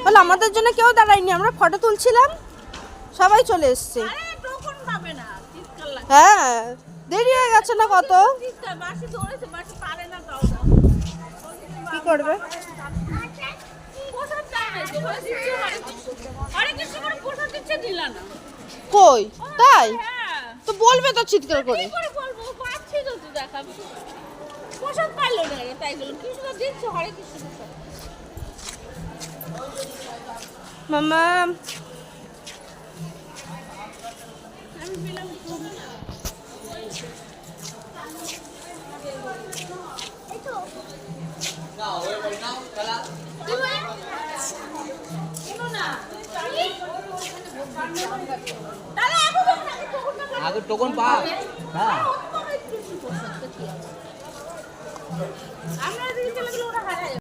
বলে আমাদের জন্য কেউ দাঁড়ায়নি, আমরা ফটো তুলছিলাম, সবাই চলে এসছে। হ্যাঁ দেরি হয়ে গেছে না কত, কি করবে? কই তাই তো বলবে তো চিৎকার করে। মামা আগে টোকন পাও। হ্যাঁ আমরা